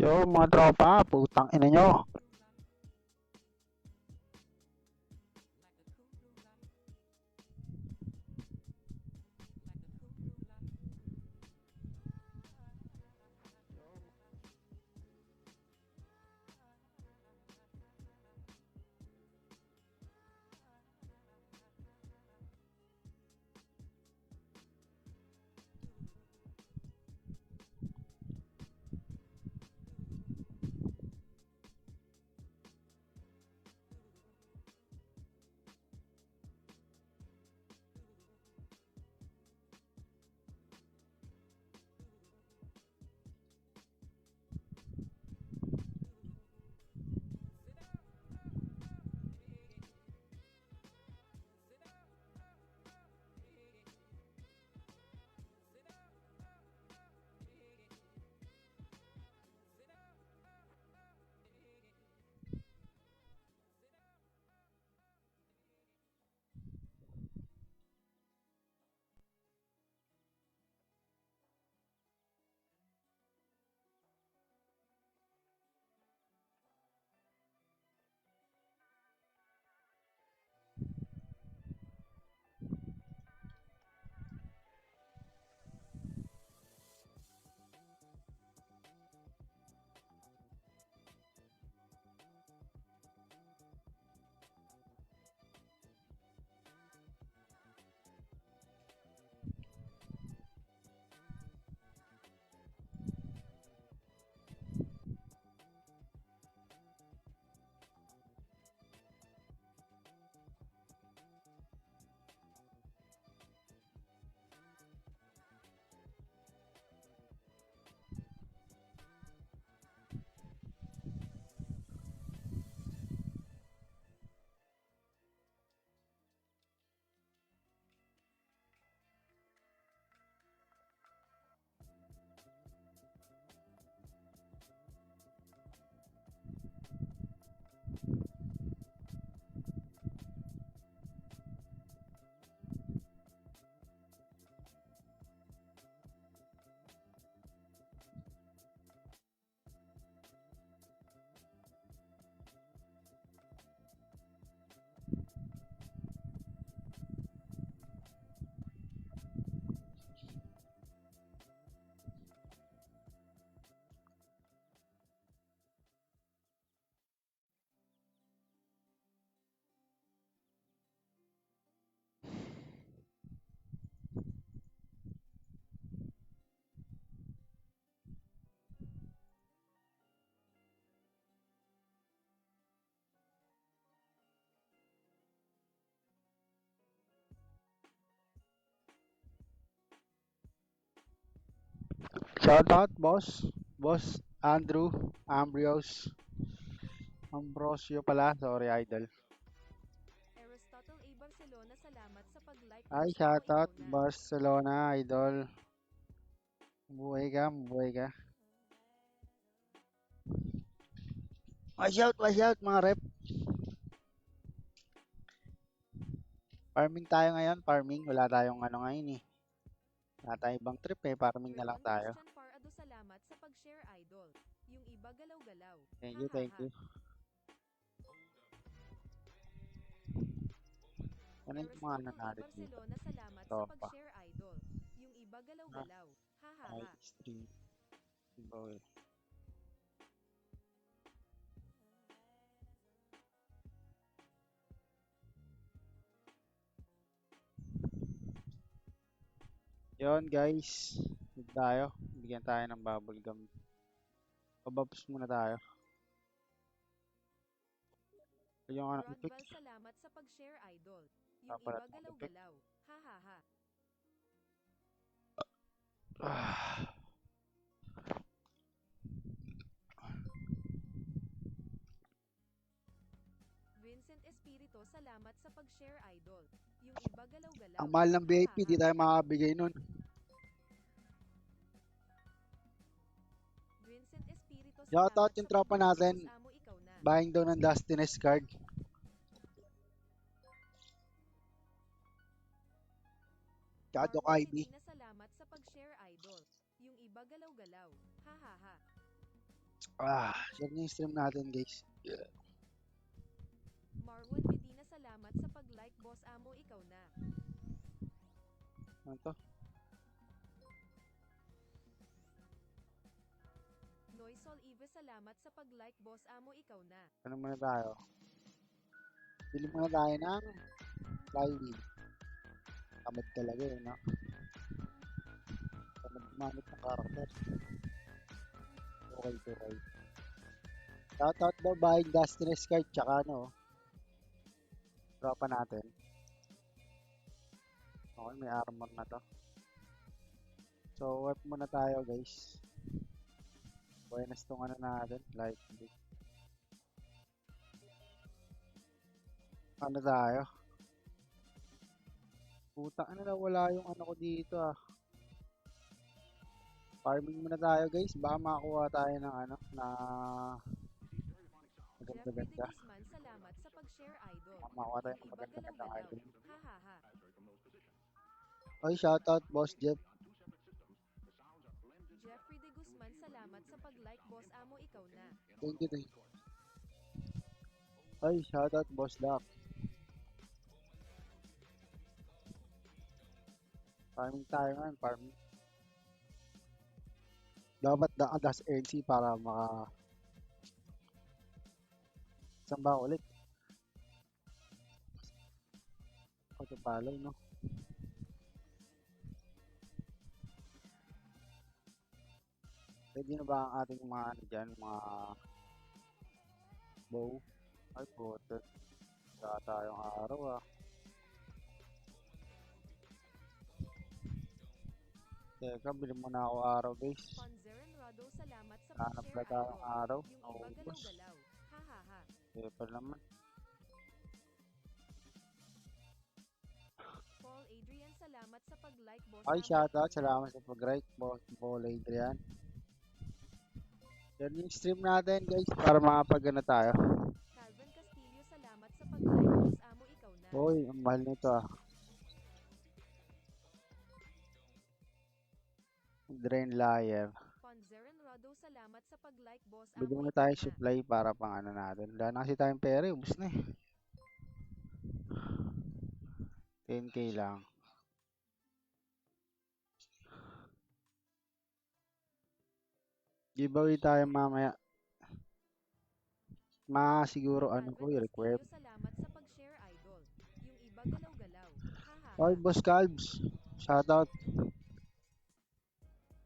Yo, mga tropa, putang ina nyo. Shoutout, boss. Boss Andrew, Ambrosio pala. Sorry, idol. Aristotle A. Barcelona, salamat sa pag-like Ay, post mo, shoutout, ikaw na. Barcelona, idol. Buhay ka. Watch out, mga rep. Farming tayo ngayon, farming. Wala tayong ano ngayon eh. Wala tayong ibang trip eh, farming na lang Erwan tayo. Christian Parado, salamat sa pag-share, idol. Yung iba galaw-galaw. Thank Ha you, ha thank ha. you. Ano yung mga ano Aristotle A. natin dito? Barcelona, salamat sa Tropa. pag-share, idol. Yung iba Ah, galaw-galaw. Ha ha ay, ha. stream. Boy. Yon guys. Huwag tayo. Bigyan tayo ng bubble gum. Pababs muna tayo. Yung ano, epic. Rodval, salamat sa pag-share, idol. Yung Papalat iba ng epic. galaw-galaw. Ha ha ha. Ah, Vincent Espirito, salamat sa pag-share, idol. Yung iba ang galaw-galaw. mahal ng Ha ha VIP, ha. di tayo makakabigay nun. Vincent Espirito, Shoutout salamat yung sa tropa pag-like natin. post mo, ikaw na. Buying daw ng Dustiness card. Kado Marvel IB. Divina, salamat sa pag-share, idol. Yung iba galaw-galaw. Ha ha ha. Share niyo yung stream natin, guys. Marwon Medina, salamat sa pag-like. Boss Amo, ikaw na. Ano to? Noisol Ives, salamat sa pag-like. Boss Amo, ikaw na. Ano muna tayo? Bili muna tayo ng flywheel. Tamad talaga yun, no? Tamad gumamit ng karakter. Okay. Shoutout daw by Industrious Card, tsaka ano, tropa natin. Okay, may armor na to. So, warp muna tayo, guys. Buenas tong ano natin, light blue. Ano tayo? Puta, ano na, wala yung ano ko dito ah. Farming muna tayo, guys. Baka makakuha tayo ng ano, na Jeffrey de maganda-ganda. Guzman, salamat sa pag-share, idol. Baka makakuha tayo Yung ng iba maganda-gandang galaw-galaw. item. Ha ha ha. Oy, shoutout, Boss Jeff. Jeffrey de Guzman, salamat sa pag-like. Boss Amo, ikaw na. Thank you. Oy, shoutout, Boss Doc. Farming tayo ngayon, farming. Dapat das NC para maka... Saan ba ulit? Autopilot, no? Pwede na ba ang ating mga ano dyan, mga bow? Ay, puto. Wala tayong araw ah. Teka, bilhin muna ako araw, guys. Panzeren Rado, salamat sa Hanap na pag-share, tayong idol. araw. Yung iba Naubos. galaw-galaw. Ha ha ha. Pa naman. Paul Adrian, salamat sa pag-like. Boss Ay, Amo, shoutout. ikaw na. Salamat sa pag-like, Boss Paul Adrian. Yan yung stream natin, guys, para makapag-ano tayo. Calvin Castillo, salamat sa pag-like. Boss Amo, ikaw na. Hoy, ang mahal nito ah. Drain Liar. Panzeren Rado, salamat sa pag-like. Boss Bigyan Amo, muna ikaw tayo na. supply para pang ano natin. Wala na kasi tayong pera, ubus na eh. 10k lang. Giveaway tayo mamaya. Siguro ano ko, Calvin i-request. Castillo, salamat sa pag-share, idol. Yung iba galaw-galaw. Ha ha ha. Oy, Boss Calbs. Shoutout.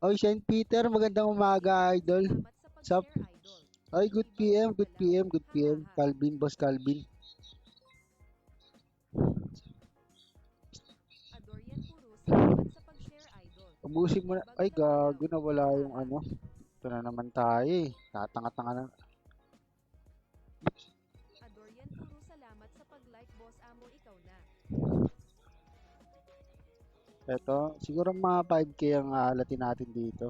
Oy, Saint Peter, magandang umaga, idol. Salamat sa Sup? pag-share, idol. Oy, Yung good iba PM. galaw-galaw. Ha ha ha. Calvin, Boss Calvin. Adorian Puro, salamat sa pag-share, idol. Ubusin mo na. Iba Ay, galaw-galaw. gago na wala Ha ha yung ha. ano. Ito na naman tayo eh. Tatanga-tanga na. Adorian Puro, salamat sa pag-like. Boss Amo, ikaw na. Ito, siguro mga 5k ang aalatin natin dito.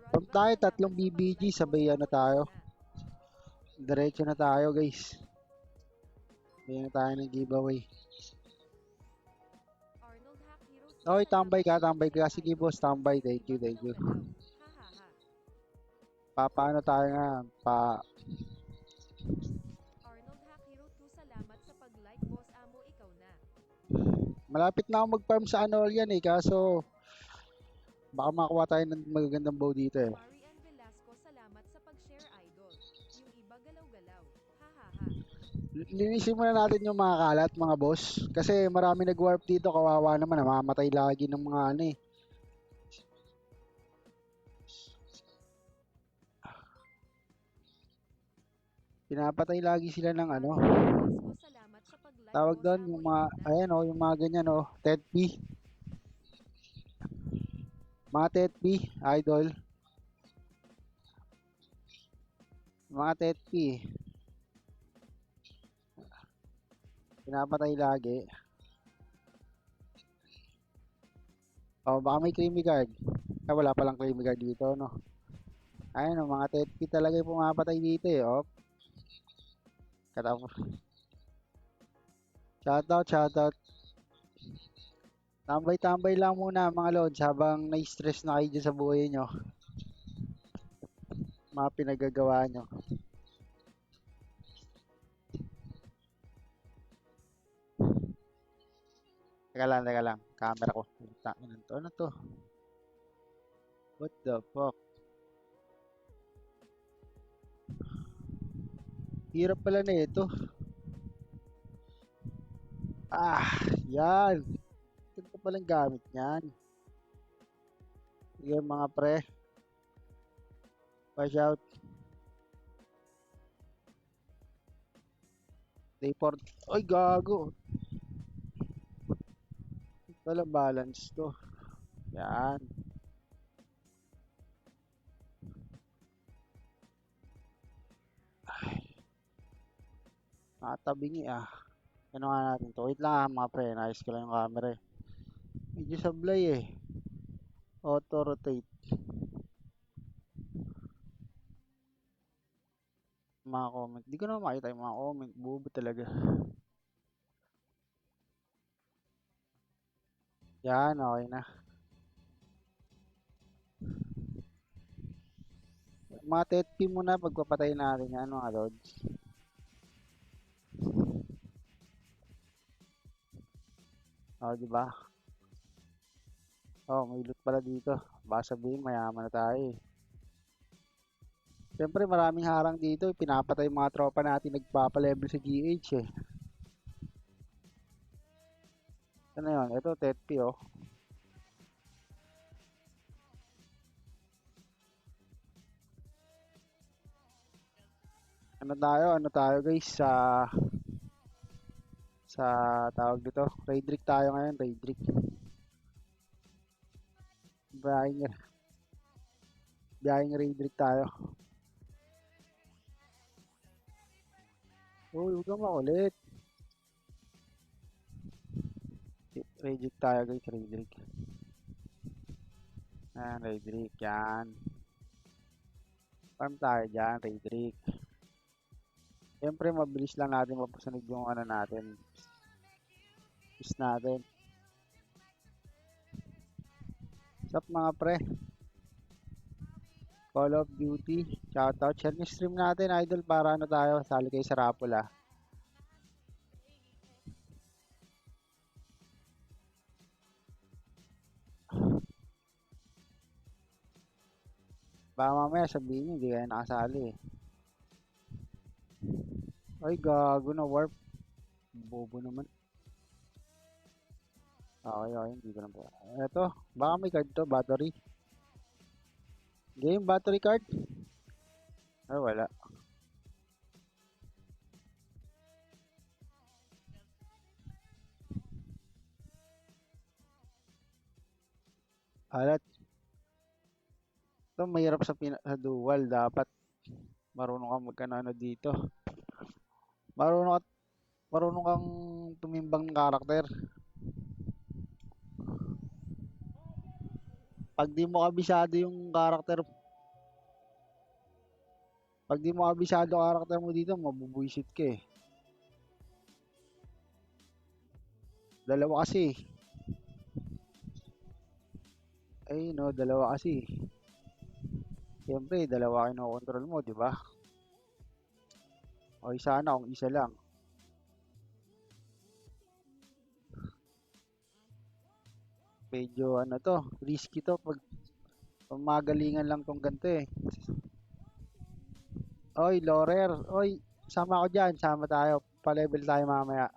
Pag Rodvan, tayo, salamat tatlong sa BBG, pag-like. Boss sabay Amo, ano ikaw tayo. na. Diretso na tayo, guys. Bigyan na tayo ng giveaway. Arnold Hack Hero 2, Oy, tambay salamat sa ka. pag-share, Sige, idol. boss, tambay. Yung Thank iba you. galaw-galaw. Ha ha ha. Paano tayo nga? Arnold Hack Hero 2, salamat sa pag-like. Boss Amo, ikaw na. Malapit na ako mag-farm sa ano yan eh. Kaso, baka makakuha tayo ng magagandang bow dito eh. Marian Velasco, salamat sa pag-share, idol. Yung iba galaw-galaw. Ha ha ha. Linisin muna natin yung mga kalat, mga boss. Kasi marami nag-warp dito. Kawawa naman. Namamatay lagi ng mga ano eh. Pinapatay lagi sila ng ano. Marian Velasco, salamat sa pag-like. Tawag Boss doon Amo, yung ikaw mga, na. ayan o, yung mga ganyan o. Ted P. Mga Ted P, idol. Mga Ted P. Pinapatay lagi. O, baka may creamy card. Ay, wala palang creamy card dito, no? Ayun o, mga Ted P talaga yung pumapatay dito eh. O, katapos. Shoutout. Tambay-tambay lang muna mga lods habang na-stress na kayo dyan sa buhay nyo. mga pinagagawa nyo. Teka lang. Camera ko. Ano to? What the fuck? Hirap pala na ito. Yan. Ito palang gamit niyan. Sige mga pre. Watch out. Day 4. Ay, gago. Wala balance to. Yan. Nakatabingi Ano nga natin to? Wait lang mga pre. Nice ko lang yung camera eh. Medyo sablay eh. Auto rotate. Mga comment. Di ko na makita yung mga comment. Bubo talaga. Yan, okay na. Mga TP muna pagpapatay natin yan mga lods. Di ba? May loot pala dito. Baka sabihin mayaman na tayo eh. Siyempre maraming harang dito. Pinapatay yung mga tropa natin nagpapalevel sa GH eh. Ano yun? Ito, TP Ano tayo guys sa tawag dito. Raid tayo ngayon, Raid Rick. Biyahing Raid tayo. Huwag kang makulit. Raid tayo guys, Raid Rick. Raid Rick, yan. Farm tayo dyan, Raid Rick. Siyempre, mabilis lang natin mapasanig yung ano natin. Is natin. What's up mga pre? Call of Duty. Shoutout. Share nyo stream natin, idol, para ano tayo. Sali kayo sa Rapula. Baka mamaya sabihin nyo, hindi kayo nakasali eh. Ay, gago na warp. Bobo naman. Okay, hindi ko na po. Eto, baka may card to, battery. Game, battery card? Ay, wala. Alat. Ito, mahirap sa dual. Dapat marunong kang magkanano dito. Marunong kang tumimbang ng karakter. Pag di mo kabisado yung karakter, pag di mo kabisado karakter mo dito, mabubuisit ka eh. Dalawa kasi. Ay no, dalawa kasi. Siyempre, dalawa kinokontrol mo, di ba? O sana kung isa lang. Medyo ano to, risky to pag magalingan lang tong ganito eh. Oy, Lorer. Oy, sama ako dyan. Sama tayo. Pa-level tayo mamaya.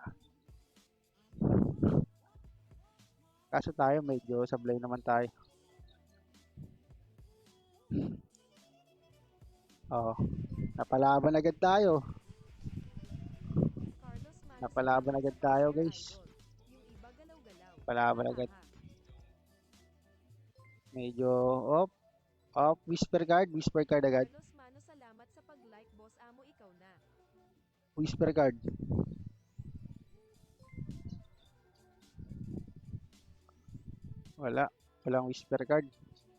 Kaso tayo, medyo sablay naman tayo. Napalaban agad tayo. Napalaban agad tayo, guys. Napalaban agad. Medyo whisper card agad. Salamat sa pag-like, boss amo, ikaw na. Whisper card. Walang whisper card.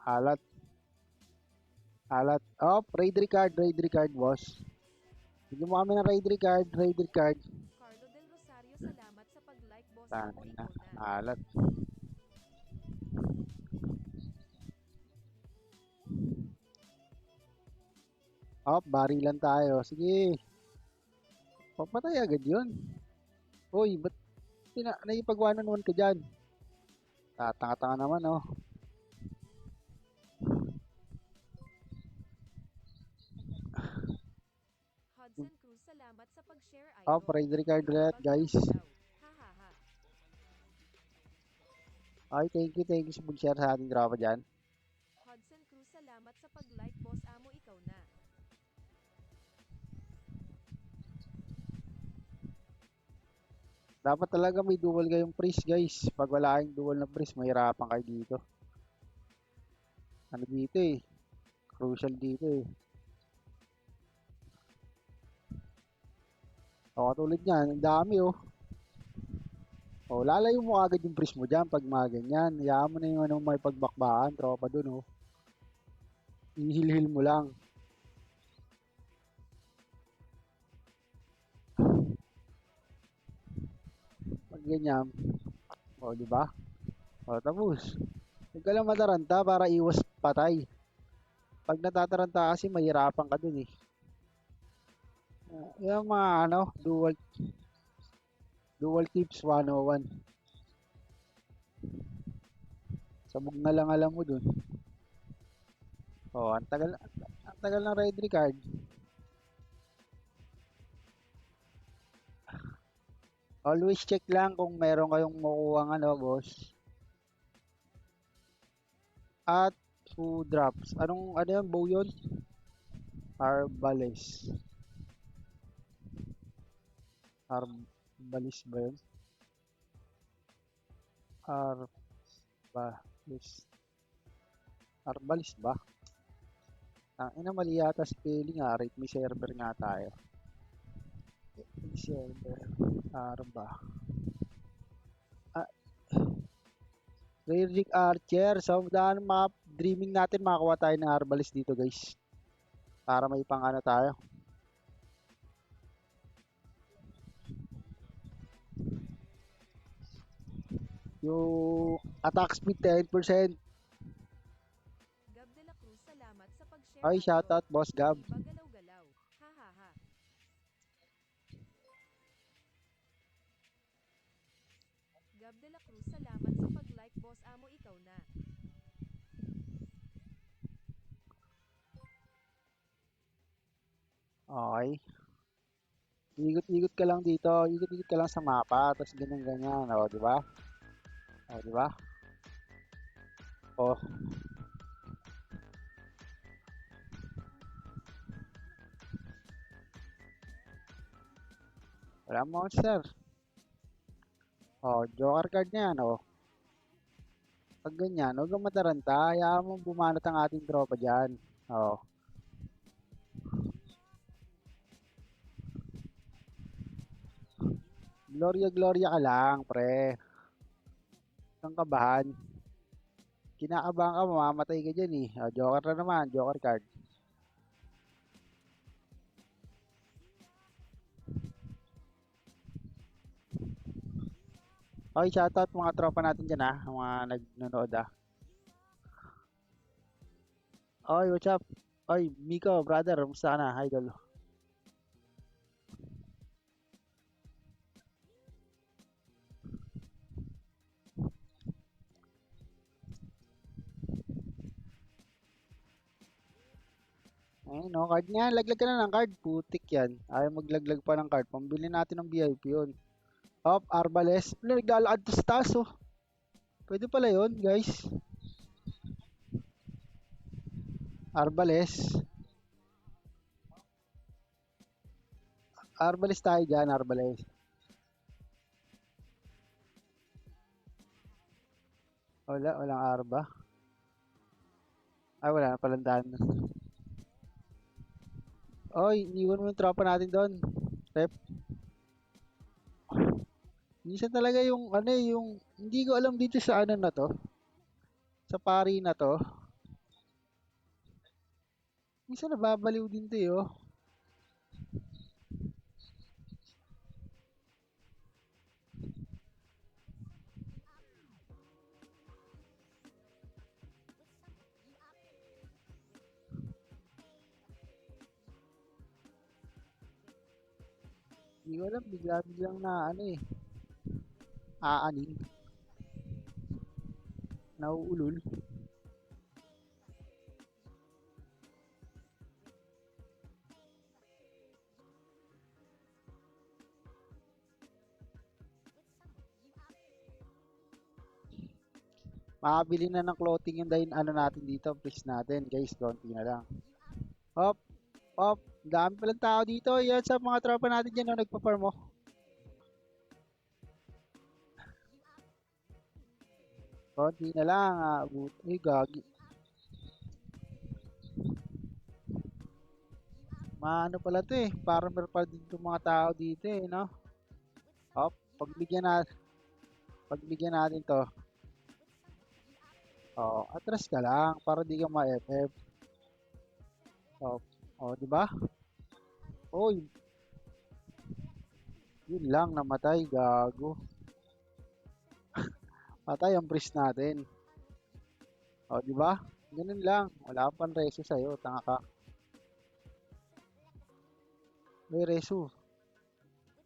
Halat. Raid card, boss. Bigyan mo kami ng raid card. Carlo Del Rosario, salamat sa pag-like, boss amo, ikaw na. Halat. Barilan tayo. Sige, papatay agad yun. Uy, ba't naipag-one-on-one ka dyan? Tatanga-tanga naman, oh. Hudson Cruz, salamat sa pag-share idol. Ride record Yung ulit, iba guys. galaw-galaw. Ha ha ha. Ay, thank you sa pag-share sa ating drama dyan. Hudson Cruz, salamat sa pag-like, boss amo, ikaw na. Dapat talaga may dual kayong priest, guys. Pag wala kayong dual na priest, mahirapan kayo dito. Ano dito eh? Crucial dito eh. Katulad niyan, ang dami oh. Lalayo mo agad yung priest mo dyan pag mga ganyan. Hayaan mo na yung ano, may pagbakbakan, tropa dun oh. Ihil-hil mo lang. Pag ganyan. Di ba? Tapos. Huwag ka lang mataranta para iwas patay. Pag natataranta kasi mahirapan ka dun eh. Yung mga ano, dual tips 101. Sabog na lang alam mo dun. Ang tagal ng ride card. Always check lang kung meron kayong makuha ano, boss. At 2 drops. Ano yan, bow yun? Arbalest. Arbalist ba yun? Arbalist. Arbalist ba? Mali yata spelling nga. Rate me server nga tayo. Server. Arba. Rare Archer. So, daan mga dreaming natin makakuha tayo ng Arbalist dito, guys. Para may pang ano tayo. Yung attack speed 10%. Gab de la Cruz, salamat sa pag-share Ay, idol. shoutout, Boss Gab. Yung iba galaw-galaw. Ha ha ha. Gab de la Cruz, salamat sa pag-like, boss amo, ikaw na. Okay. Ikot-ikot ka lang dito. Ikot-ikot ka lang sa mapa. Tapos ganyan-ganyan. Di ba? Di ba? Oh. Wala monster. Joker card niyan, Pag ganyan, huwag kang mataranta. Hayaan mo bumanat ang ating tropa dyan. Gloria ka lang, pre. Kang kabahan. Kinakabahan ka, mamamatay ka dyan eh. Joker na naman, Joker card. Okay, shoutout mga tropa natin dyan mga nanonood Oy, what's up? Oy, Miko, brother, musta ka na, idol? Ayun, card niya. Laglag ka na ng card. Putik yan. Ayaw maglaglag pa ng card. Pambili natin ng VIP yun. Arbalest. Naglalakad to sa taas, Pwede pala yun, guys. Arbalest. Arbalest tayo dyan, Arbalest. Walang arba. Ay, wala na palang daan. Oy, iniwan mo yung tropa natin doon. Rep. Minsan talaga yung, hindi ko alam dito sa ano na to. Sa pari na to. Minsan nababaliw din to, Hindi ko alam, bigla-biglang na ano eh, aaning, nauulol. Makabili na ng clothing yung dahil ano natin dito, please natin guys, konti na lang. Hop, hop, dami palang tao dito. Yan sa mga tropa natin dyan, no, nagpa-farm mo. Konti na lang, ay, gagi. Maano pala to eh, farmer pa din itong mga tao dito eh, no? Hop, pagbigyan natin to. Oh, atras ka lang para di ka ma-FF. Oh, oh, di ba? Oy, yun lang namatay, gago. Patay ang priest natin. Oh, di ba? Ganun lang. Wala pang reso sa'yo, tanga ka. May reso.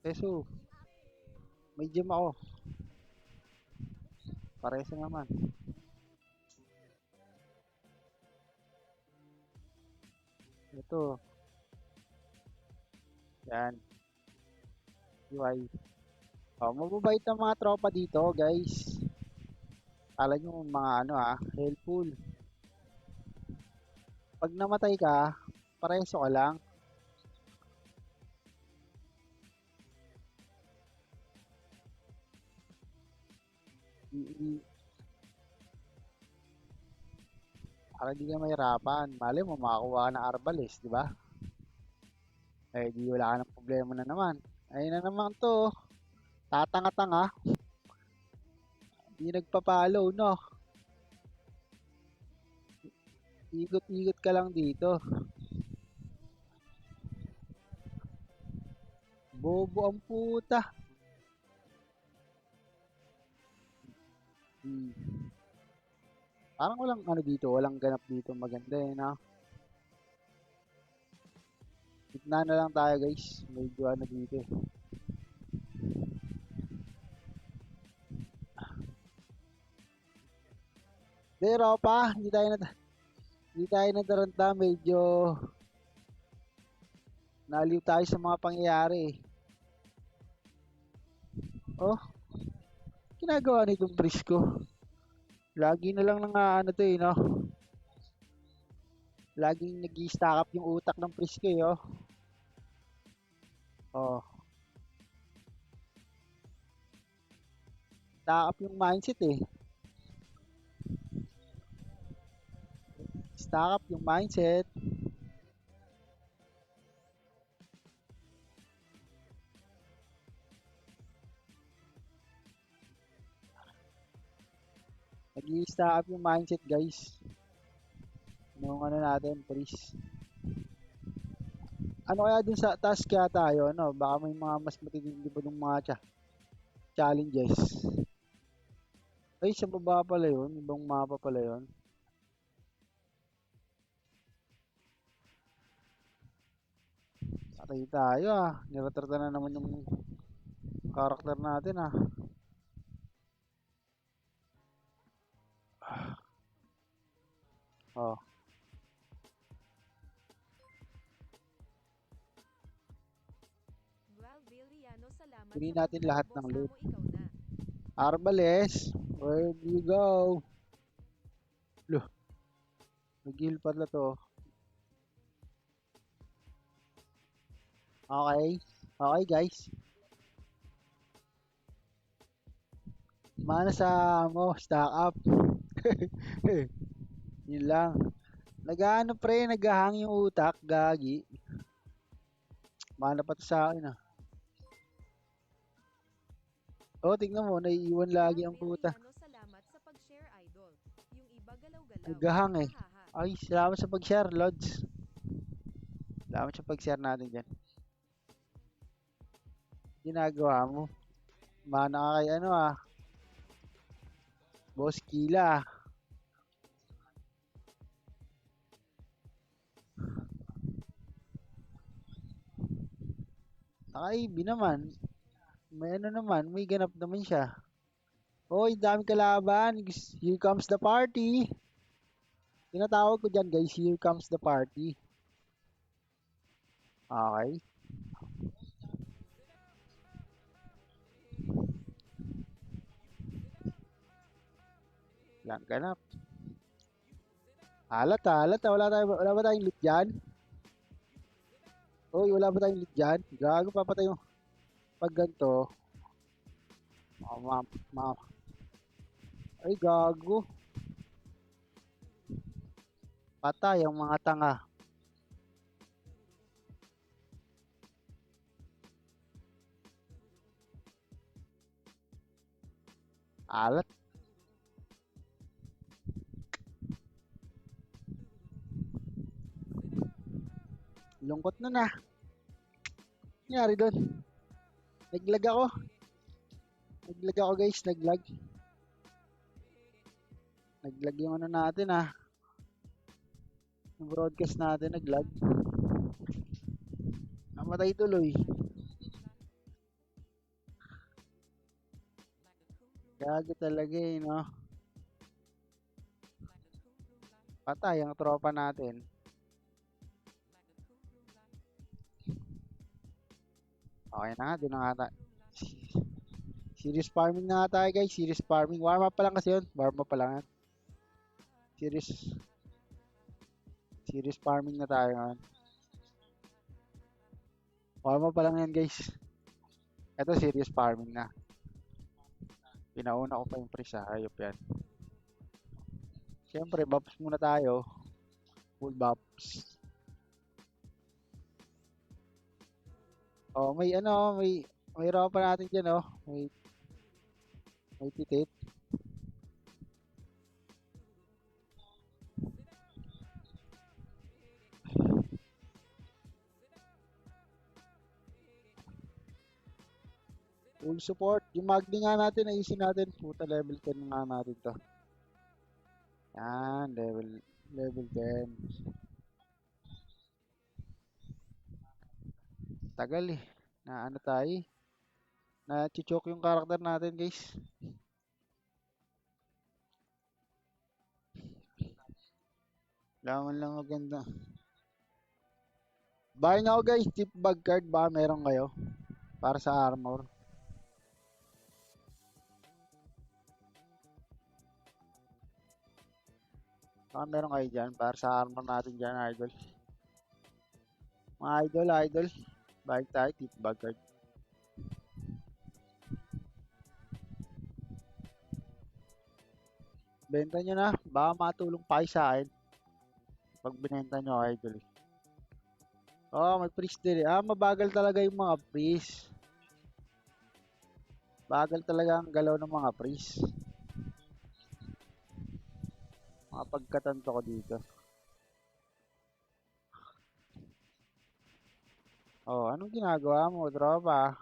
Reso. May gem ako. Pareso naman. Ito. Yan. UI. Oh, mababait ang mga tropa dito, guys. Kala nyo mga ano helpful. Pag namatay ka, pareso ka lang. I- Para di ka mahirapan. Mali mo, makakuha ka ng Arbales, di ba? Eh, di wala ka ng problema na naman. Ayun na naman to. Tatanga-tanga. Di nagpa-follow, no? Ikot-ikot ka lang dito. Bobo ang puta. Hmm. Parang walang ano dito, walang ganap dito maganda eh, no? Gitna na lang tayo guys. Medyo ano dito eh. Pero pa, hindi tayo nadaranta. Medyo naliw tayo sa mga pangyayari eh. Oh, ginagawa nitong Prisco. Lagi na lang nang ano to eh, no? Laging nag-i-stack up yung utak ng Prisco eh, oh. Oh, stack up yung mindset eh. Stack up yung mindset. Nag-i-stack up yung mindset guys. Nung ano natin, Pris. Ano kaya dun sa task kaya tayo, ano? Baka may mga mas matitindi pa ng mga challenges. Ay, sa baba pala yun. Ibang mapa pala yun. Patay tayo Niretrata na naman yung karakter natin Oh, Gualviliano, salamat kunin sa natin lahat pag-follow. ng Boss loot. amo, ikaw na. Arbales, where do you go? Loh, nag-heal pala to. Okay. Okay, guys. Mana sa mo, stack up. Yun lang. Nag-ano pre, naghahang yung utak, gagi. Mana pa to sa akin Oh, tingnan mo, naiiwan lagi ang puta. Gualviliano, salamat sa pag-share, idol. Yung iba galaw-galaw. Naghahang eh. Hahaha. Ay, salamat sa pag-share, Lods. Salamat sa pag-share natin dyan. Ginagawa mo. Mana ka kay Boss Kila. Naka-AB naman. May ano naman, may ganap naman siya. Oy, dami kalaban. Here comes the party. Tinatawag ko dyan guys, here comes the party. Okay. Yan, ganap. Halat ha. Wala ba tayong loot dyan? Oy, wala ba tayong loot dyan? Gago, papatay mo. Pag ganito. Oh, ay, gago. Patay ang mga tanga. Alat. Lungkot na na. Nangyari doon. Naglag ako. Naglag ako guys, naglag. Naglag yung ano natin ah. Yung broadcast natin, naglag. Namatay tuloy. Gago talaga eh, no? Patay ang tropa natin. Okay na nga, doon na nga Serious farming na nga tayo guys, serious farming. Warm up pa lang kasi yun. Warm up pa lang yan. Serious farming na tayo ngayon. Warm up pa lang yan guys. Ito serious farming na. Pinauna ko pa yung pre sa hayop yan. Siyempre, buffs muna tayo. Full buffs. Oh, may ropa natin dyan, oh. May titit. Full support. Yung Magni nga natin, ayusin natin. Puta, level 10 nga natin to. Yan, level 10. Tagal eh. Na ano tayo eh. Na chichok yung karakter natin guys. Laman lang maganda. Buy na ako guys, tip bag card ba meron kayo? Para sa armor. Baka meron kayo dyan para sa armor natin dyan, idol. Mga idol. Buy tayo, tip bag card. Benta nyo na. Baka matulong pa kayo sa akin. Pag binenta nyo, idol. Oh, may priest din eh. Mabagal talaga yung mga priest. Bagal talaga ang galaw ng mga priest. Mga pagkatanto ko dito. Oh, anong ginagawa mo, tropa?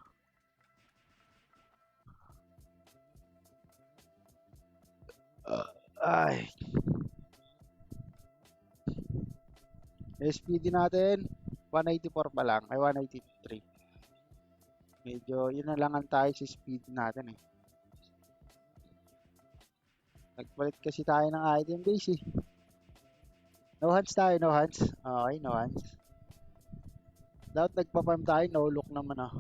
Ay. SPD natin, 184 pa lang. Ay, 183. Medyo, yun na lang ang tayo sa speed natin eh. Nagpalit kasi tayo ng item base eh. No hands tayo, no hands. Okay, no hands. Dapat nagpa-farm tayo, no look naman ah.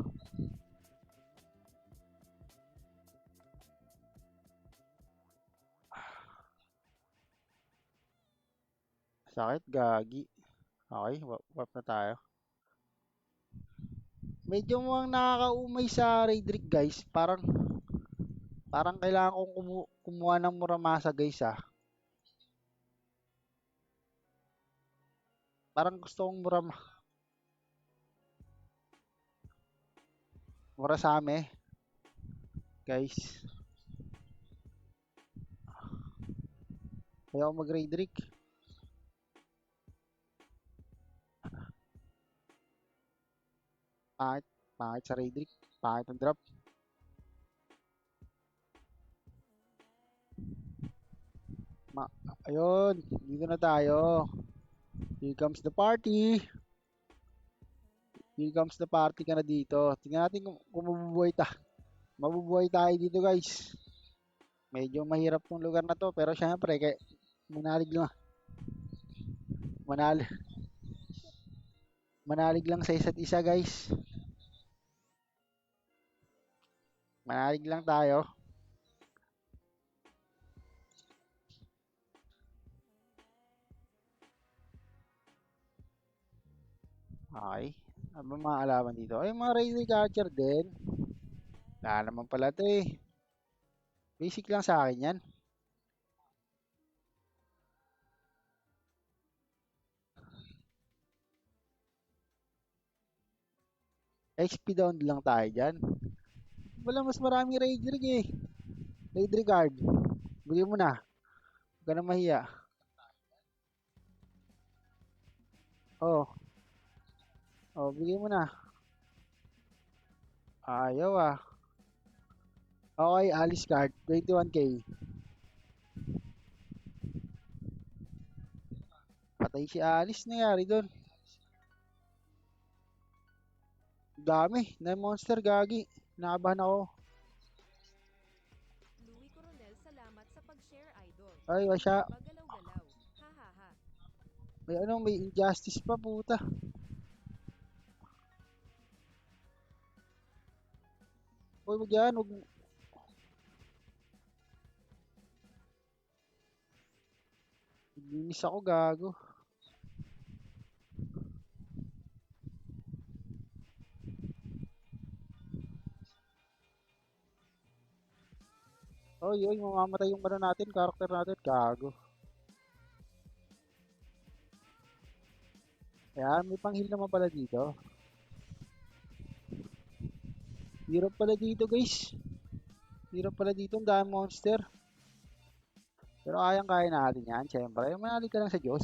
Sakit, gagi. Okay, wap na tayo. Medyo mukhang nakakaumay sa raid rig guys. Parang kailangan kong kumuha ng Muramasa guys ah. Parang gusto kong Murasame. Guys. Kaya ako mag-raid rig. Pangit sa raid rig. Pangit ang drop. Ayun, dito na tayo. Here comes the party. Here comes the party ka na dito. Tingnan natin kung mabubuhay mabubuhay tayo dito guys. Medyo mahirap tong lugar na to pero syempre manalig lang manalig, manalig lang sa isa't isa guys. Manalig lang tayo. Okay. Ano ba mga alaman dito? Ay, mga raider catcher din. Wala naman pala to eh. Basic lang sa akin yan. XP down lang tayo dyan. Wala mas maraming raider eh. Raider guard. Bigyan mo na. Huwag ka na mahiya. Oh, oh, bigyan mo na. Ayaw ah. Okay, Alice card. 21k. Patay si Alice. Nangyari doon. Dami. Na monster gagi. Nakabahan ako. Louie Coronel, salamat sa pag-share, idol. Ay, wasya. Pagalaw-galaw. Ha ha ha. May injustice pa puta. Uy, wag yan. Wag. Miss ako gago. Oy, oy, mamamatay yung ano natin, character natin, gago. Ayan, may pang-heal naman pala dito. Hirap pala dito, guys. Hirap pala dito, ang dami monster. Pero kayang-kaya natin yan, syempre. Manali ka lang sa Diyos.